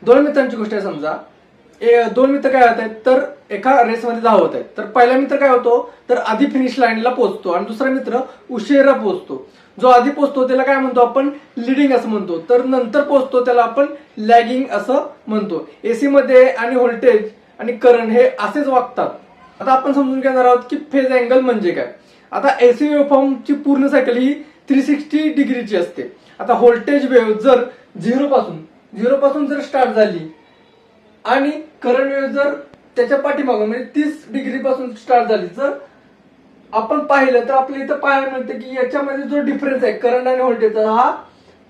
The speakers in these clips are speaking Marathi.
दोन मित्रांची गोष्ट आहे समजा. दोन मित्र काय होत आहेत तर एका रेसमध्ये धावत आहेत. तर पहिला मित्र काय होतो तर आधी फिनिश लाईनला पोहोचतो आणि दुसरा मित्र उशिरा पोहोचतो. जो आधी पोहोचतो त्याला काय म्हणतो आपण लीडिंग असं म्हणतो. तर नंतर पोहोचतो त्याला आपण लॅगिंग असं म्हणतो. एसी मध्ये आणि व्होल्टेज आणि करंट हे असेच वागतात. आता आपण समजून घेणार आहोत की फेज अँगल म्हणजे काय. आता एसी वेव्हफॉर्मची पूर्ण सायकल ही 360 डिग्रीची असते. आता व्होल्टेज वेव्ह जर झिरो पासून जर स्टार्ट झाली आणि करंट वेव्ह जर त्याच्या पाठीमागून म्हणजे 30 डिग्री पासून स्टार्ट झाली, जर आपण पाहिलं तर आपल्याला इथं पाहायला मिळतं की याच्यामध्ये जो डिफरन्स आहे करंट आणि व्होल्टेजचा हा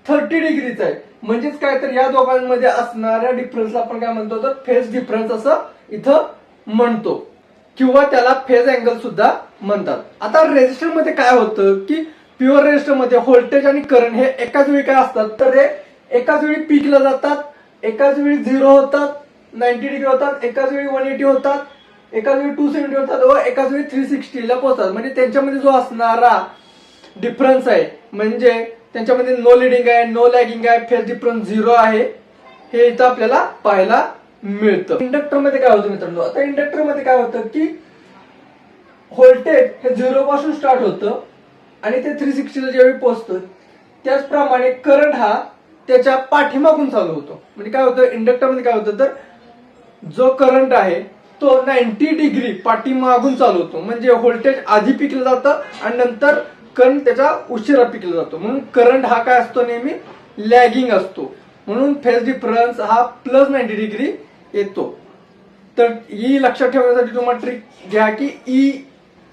30 डिग्रीचा आहे. म्हणजेच काय तर या दोघांमध्ये असणाऱ्या डिफरन्सला आपण काय म्हणतो तर फेज डिफरन्स असं इथं म्हणतो किंवा त्याला फेज अँगल सुद्धा म्हणतात. आता रेजिस्टर मध्ये काय होतं की प्युअर रेजिस्टर मध्ये व्होल्टेज आणि करंट हे एकाच वेळी काय असतात तर हे एकाच वेळी पीकला जातात, एकाच वेळी 0 होतात, 90 डिग्री होतात, एकाच वेळी 180 होतात, एकाच वेळी 270 होतात व एकाच वेळी 360 ला पोहोचतात. म्हणजे त्यांच्यामध्ये जो असणारा डिफरन्स आहे म्हणजे त्यांच्यामध्ये नो लिडिंग आहे, नो लॅगिंग आहे, फेज डिफरन्स 0 आहे, हे इथं आपल्याला पाहायला मिळतं. इंडक्टर मध्ये काय होतं मित्रांनो, आता इंडक्टर मध्ये काय होतं की व्होल्टेज हे 0 पासून स्टार्ट होतं आणि ते 360 ला ज्यावेळी पोहोचतं त्याचप्रमाणे करंट हा त्याच्या पाठीमागून चालू होतो. म्हणजे काय होतं इंडक्टर मध्ये काय होतं तर जो करंट आहे तो 90 डिग्री पाठीमागून चालू होतो. म्हणजे व्होल्टेज आधी पिकलं जातं आणि नंतर करंट त्याच्या उशिरा पिकला जातो. म्हणून करंट हा काय असतो नेहमी लॅगिंग असतो. म्हणून फेज डिफरन्स हा प्लस 90 डिग्री येतो. तर ही लक्षात ठेवण्यासाठी तुम्हाला ट्रिक घ्या की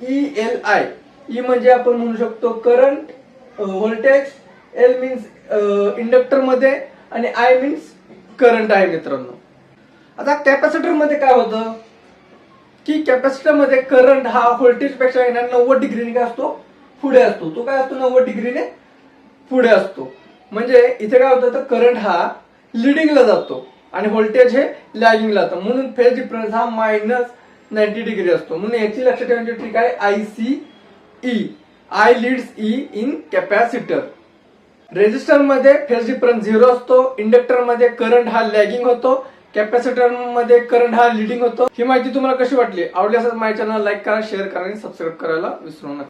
ELI ई म्हणजे आपण म्हणू शकतो current, voltage, L means inductor मध्ये आणि आय मीन्स करंट आहे मित्रांनो. आता कॅपॅसिटर मध्ये काय होतं की कॅपॅसिटर मध्ये करंट हा व्होल्टेज पेक्षा 90 डिग्रीने काय असतो पुढे असतो. तो काय असतो 90 डिग्रीने पुढे असतो. म्हणजे इथे काय होतं तर करंट हा लिडिंगला जातो आणि व्होल्टेज हे लॅगिंगला जातं. म्हणून फेज डिफरन्स हा -90 डिग्री असतो. म्हणून याची लक्षात ठेवण्याची ट्रिक आहे ICE, I leads E in capacitor. Resistor मध्ये फेज डिफरन्स 0 असतो, इंडक्टर मध्ये करंट हा लॅगिंग होतो, कॅपॅसिटर मध्ये करंट हा लीडिंग होतो. ही माहिती तुम्हाला कशी वाटली? आवडल्यास माझ्या चॅनल लाईक करा, शेअर करा आणि सबस्क्राईब करायला विसरू नका.